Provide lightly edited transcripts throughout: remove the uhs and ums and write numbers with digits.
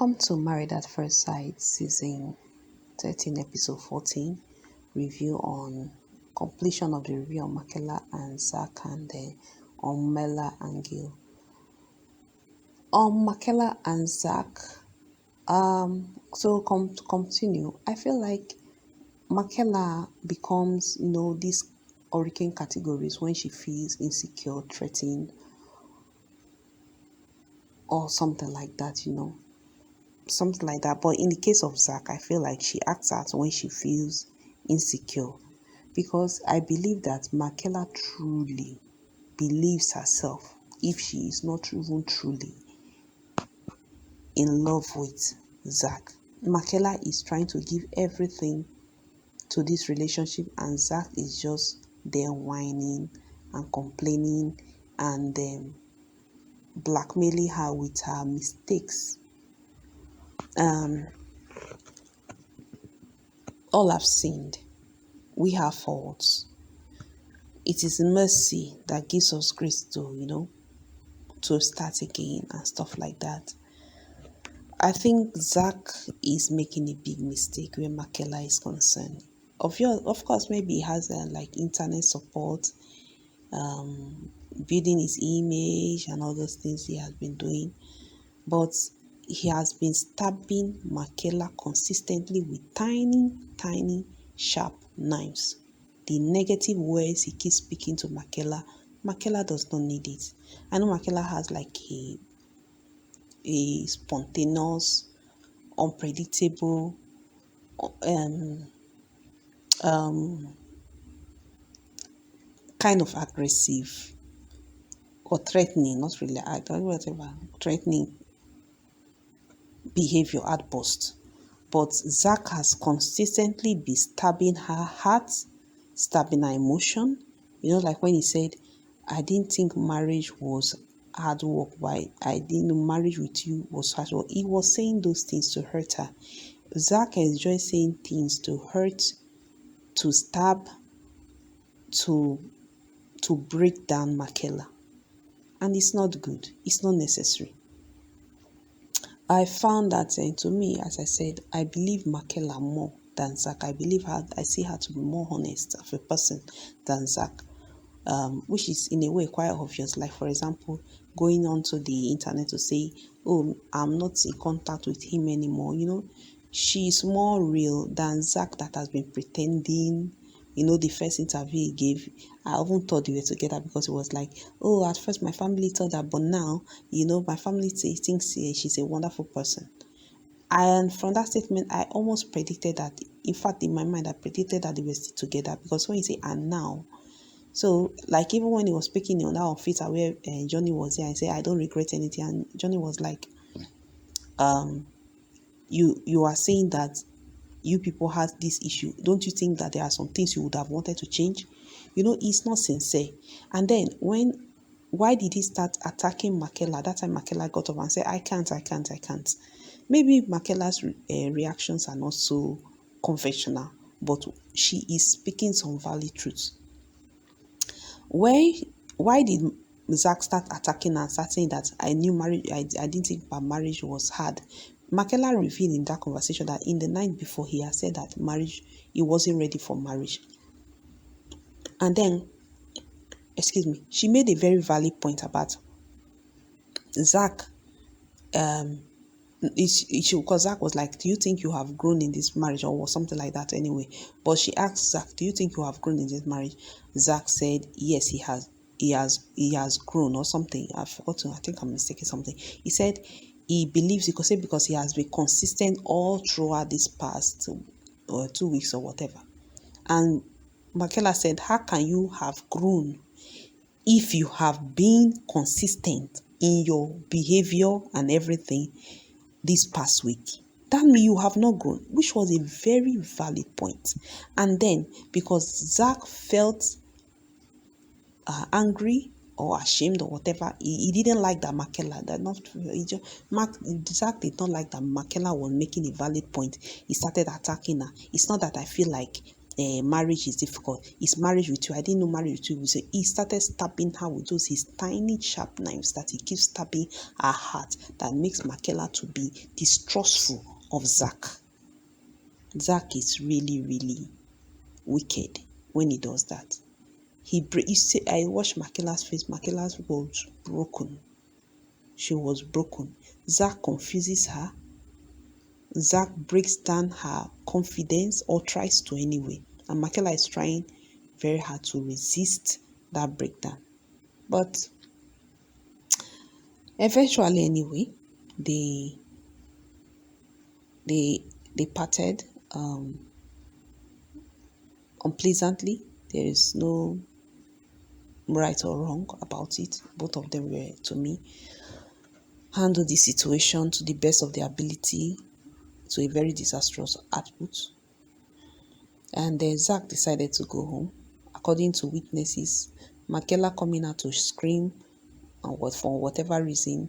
Welcome to Married at First Sight, season 13, episode 14, review on completion of the review on Michaela and Zack, and then on Myrla and Gil. On Michaela and Zack, to continue, I feel like Michaela becomes, these hurricane categories when she feels insecure, threatened, or something like that, something like that. But in the case of Zack, I feel like she acts out when she feels insecure, because I believe that Michaela truly believes herself, if she is not even truly in love with Zack. Michaela is trying to give everything to this relationship, and Zack is just there whining and complaining and blackmailing her with her mistakes. All have sinned. We have faults. It is mercy that gives us grace to start again and stuff like that. I think Zack is making a big mistake where Michaela is concerned. Of course, maybe he has internet support, building his image and all those things he has been doing, but he has been stabbing Michaela consistently with tiny, sharp knives. The negative words he keeps speaking to Michaela does not need it. I know Michaela has a spontaneous, unpredictable, kind of aggressive or threatening, not really, I don't know, whatever, threatening behavior outburst. But Zack has consistently been stabbing her heart, stabbing her emotion. Like when he said, I didn't think marriage was hard work. Why? I didn't know marriage with you was hard work. He was saying those things to hurt her. Zack enjoys saying things to hurt, to stab, to break down Michaela. And it's not good. It's not necessary. I found that, to me, as I said, I believe Michaela more than Zack. I see her to be more honest of a person than Zack, which is in a way quite obvious. Like, for example, going onto the internet to say, oh, I'm not in contact with him anymore. She's more real than Zack, that has been pretending. The first interview he gave, I even thought they were together, because it was like, oh, at first my family thought that, but now, my family thinks she's a wonderful person. And from that statement, I almost predicted that. In fact, in my mind, I predicted that they were still together, because when you say, and now, so like even when he was speaking on that on Twitter where Johnny was there, I said, I don't regret anything. And Johnny was like, you are saying that you people had this issue. Don't you think that there are some things you would have wanted to change? It's not sincere. And then why did he start attacking Michaela? That time Michaela got up and said, I can't. Maybe Michaela's reactions are not so conventional, but she is speaking some valid truths. Why did Zack start attacking and start saying that I knew marriage, I didn't think that marriage was hard? Michaela revealed in that conversation that in the night before, he had said that he wasn't ready for marriage. And then, she made a very valid point about Zack. Because Zack was like, do you think you have grown in this marriage, or something like that anyway? But she asked Zack, do you think you have grown in this marriage? Zack said, yes, he has grown, or something. I've forgotten. I think I'm mistaken something. He said he believes, he could say, because he has been consistent all throughout this past 2 weeks or whatever. And Michaela said, how can you have grown if you have been consistent in your behavior and everything this past week? That means you have not grown, which was a very valid point. And then, because Zack felt angry or ashamed or whatever, he didn't like that Michaela, Zack did not like that Michaela was making a valid point. He started attacking her. It's not that I feel like marriage is difficult. Is marriage with you? I didn't know marriage with you. So he started stabbing her with those his tiny sharp knives that he keeps stabbing her heart, that makes Michaela to be distrustful of Zack. Zack is really, really wicked when he does that. You see, I watched Michaela's face. Michaela was broken. She was broken. Zack confuses her. Zack breaks down her confidence, or tries to anyway. And Michaela is trying very hard to resist that breakdown. But eventually anyway, they they parted unpleasantly. There is no right or wrong about it. Both of them were, to me, handle the situation to the best of their ability, to a very disastrous output. And then Zack decided to go home. According to witnesses, Michaela coming out to scream, and for whatever reason,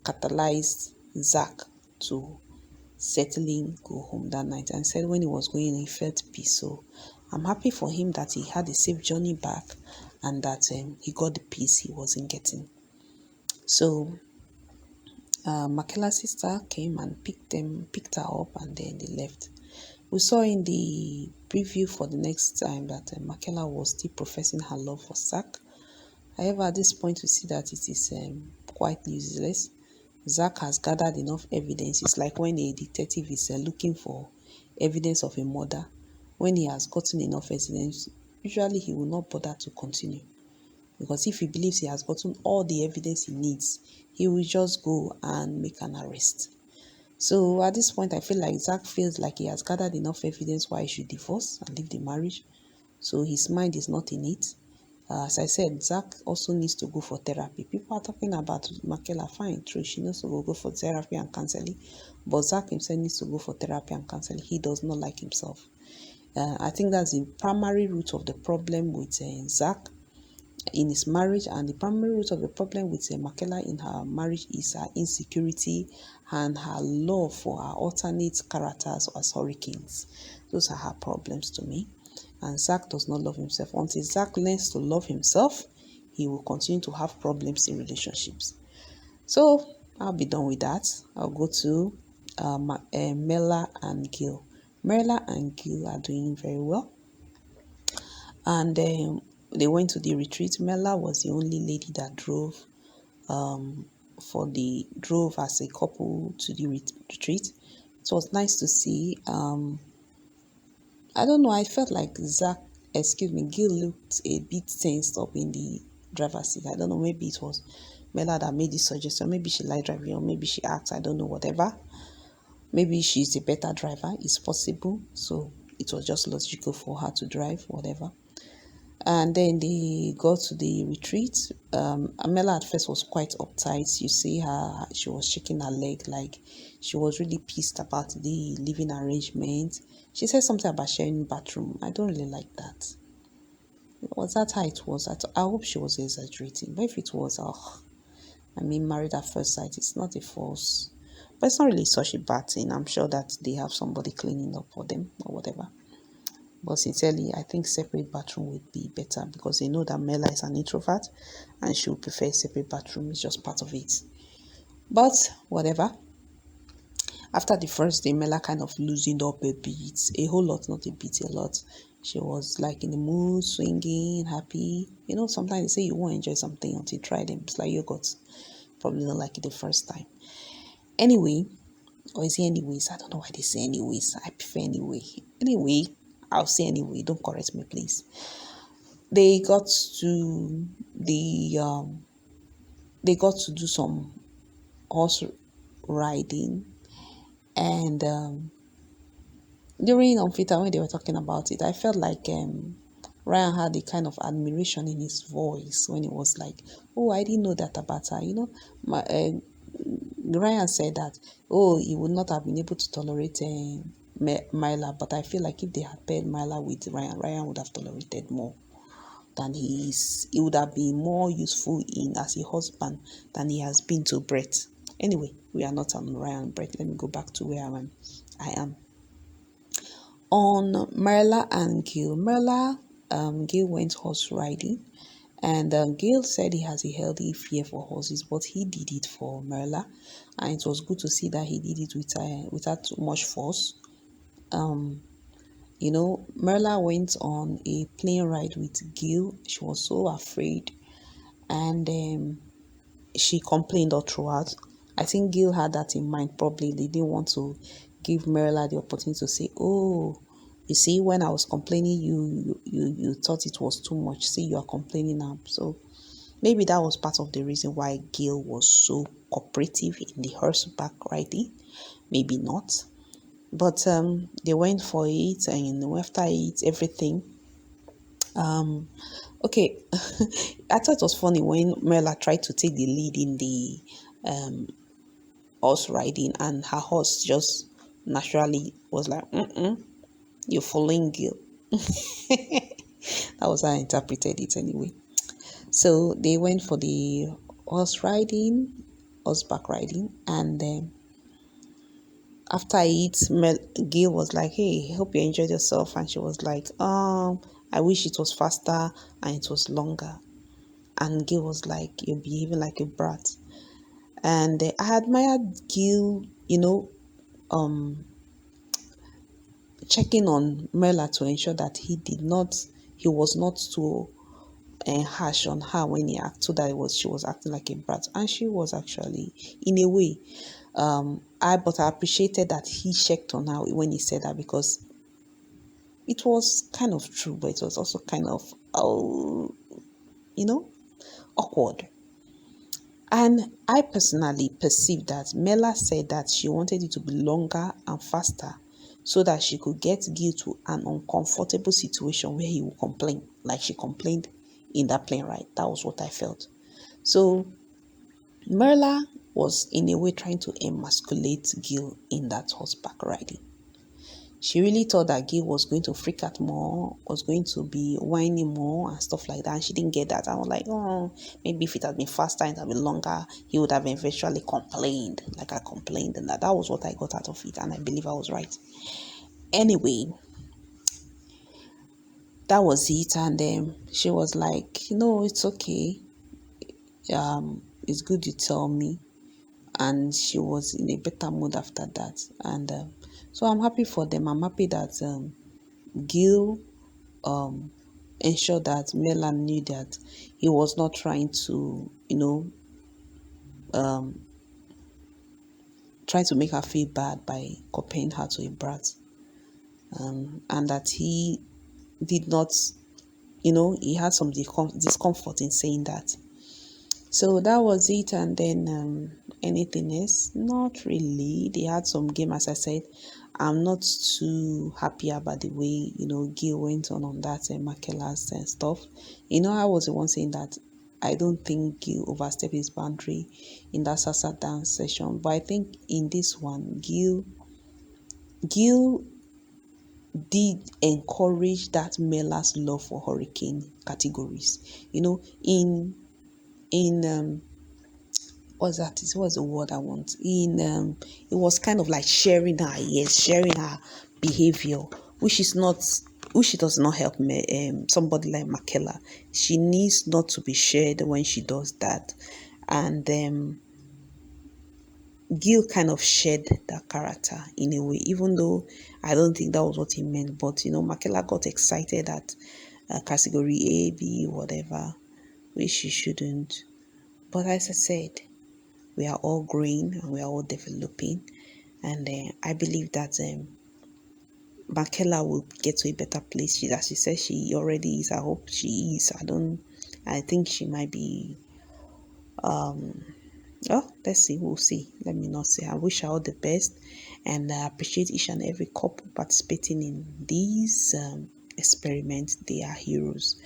catalyzed Zack to settling go home that night, and said when he was going he felt peace. So I'm happy for him that he had a safe journey back, and that he got the peace he wasn't getting. So Michaela's sister came and picked her up, and then they left. We saw in the preview for the next time that Michaela was still professing her love for Zack. However, at this point, we see that it is quite useless. Zack has gathered enough evidence. It's like when a detective is looking for evidence of a murder. When he has gotten enough evidence, usually he will not bother to continue. Because if he believes he has gotten all the evidence he needs, he will just go and make an arrest. So at this point, I feel like Zack feels like he has gathered enough evidence why he should divorce and leave the marriage. So his mind is not in it. As I said, Zack also needs to go for therapy. People are talking about Michaela, fine, true, she needs to go for therapy and counseling. But Zack himself needs to go for therapy and counseling. He does not like himself. I think that's the primary root of the problem with Zack in his marriage, and the primary root of the problem with Michaela in her marriage is her insecurity and her love for her alternate characters as hurricanes. Those are her problems to me. And Zack does not love himself. Until Zack learns to love himself, he will continue to have problems in relationships. So I'll be done with that. I'll go to Myrla and Gil. Myrla and Gil are doing very well, and they went to the retreat. Myrla was the only lady that drove as a couple to the retreat. It was nice to see. I don't know, I felt like Gil looked a bit tensed up in the driver's seat. I don't know, maybe it was Mela that made this suggestion. Maybe she liked driving, or maybe she asked, I don't know, whatever. Maybe she's a better driver, it's possible. So it was just logical for her to drive, whatever. And then they got to the retreat. Amela at first was quite uptight. You see her, she was shaking her leg, like she was really pissed about the living arrangement. She said something about sharing bathroom. I don't really like that. Was that how it was? I hope she was exaggerating. But if it was, married at first sight, it's not a false. But it's not really such a bad thing. I'm sure that they have somebody cleaning up for them or whatever. But sincerely, I think separate bathroom would be better, because they know that Mela is an introvert and she would prefer a separate bathroom. It's just part of it. But whatever. After the first day, Mela kind of loosened up a bit. A whole lot, not a bit, a lot. She was like in the mood, swinging, happy. You know, sometimes they say you won't enjoy something until you try them. It's like yogurt. Probably not like it the first time. Anyway, or is it anyways? I don't know why they say anyways. I prefer anyway. Anyway, I'll say anyway. Don't correct me, please. They got to they got to do some horse riding, and during Unfiltered, when they were talking about it, I felt like Ryan had a kind of admiration in his voice when he was like, "Oh, I didn't know that about her." You know, Ryan said that, "Oh, he would not have been able to tolerate Myrla," but I feel like if they had paired Myrla with Ryan, Ryan would have tolerated more than he is. He would have been more useful in as a husband than he has been to Brett. Anyway, we are not on Ryan and Brett. Let me go back to where I am. On Myrla and Gil. Gil went horse riding, and Gil said he has a healthy fear for horses, but he did it for Myrla, and it was good to see that he did it without too much force. Myrla went on a plane ride with Gil. She was so afraid, and she complained all throughout. I think Gil had that in mind. Probably they didn't want to give Myrla the opportunity to say, "Oh, you see, when I was complaining, you thought it was too much. See, you are complaining now." So maybe that was part of the reason why Gil was so cooperative in the horseback riding. Maybe not, but they went for it, and after it, everything. Okay, I thought it was funny when Myrla tried to take the lead in the horse riding, and her horse just naturally was like, "You're following Gil." That was how I interpreted it anyway. So they went for the horseback riding, and then after it, Gil was like, "Hey, hope you enjoyed yourself," and she was like, "I wish it was faster and it was longer." And Gil was like, "You're behaving like a brat." And I admired Gil, checking on Mela to ensure that he was not too harsh on her when he acted, so that she was acting like a brat, and she was actually, in a way. But I appreciated that he checked on her when he said that, because it was kind of true, but it was also kind of awkward. And I personally perceived that Mela said that she wanted it to be longer and faster so that she could get Gil to an uncomfortable situation where he would complain, like she complained in that plane ride. That was what I felt. So Myrla was in a way trying to emasculate Gil in that horseback riding. She really thought that Gil was going to freak out more, was going to be whining more and stuff like that. And she didn't get that. I was like, oh, maybe if it had been faster and it had been longer, he would have eventually complained, like I complained. And that was what I got out of it. And I believe I was right. Anyway, that was it. And then she was like, no, it's okay. It's good you tell me. And she was in a better mood after that. And so I'm happy for them. I'm happy that Gil ensure that Melan knew that he was not trying to, try to make her feel bad by comparing her to a brat. And that he did not, he had some discomfort in saying that. So that was it. And then anything else? Not really. They had some game, as I said. I'm not too happy about the way, Gil went on that Michaela's and stuff. I was the one saying that I don't think Gil overstepped his boundary in that salsa dance session. But I think in this one, Gil did encourage that Mela's love for hurricane categories. In what's that? What's the word I want? It was kind of like sharing her, yes, sharing her behavior, which is not, which does not help me. Somebody like Michaela, she needs not to be shared when she does that, and Gil kind of shared that character in a way, even though I don't think that was what he meant. But Michaela got excited at category A, B, whatever, which she shouldn't. But as I said, we are all growing and we are all developing, and I believe that Michaela will get to a better place. As she says, she already is. I hope she is. I think she might be. Oh, let's see. We'll see. Let me not say. I wish her all the best, and I appreciate each and every couple participating in these experiments. They are heroes.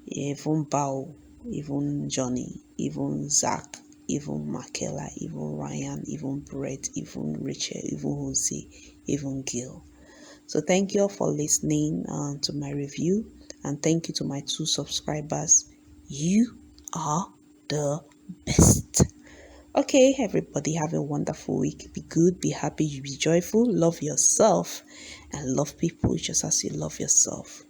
Even Bao, even Johnny, even Zack, even Michaela, even Ryan, even Brett, even Rachel, even Jose, even Gil. So thank you all for listening to my review, and thank you to my 2 subscribers. You are the best. Okay, everybody, have a wonderful week. Be good, be happy, be joyful, love yourself, and love people just as you love yourself.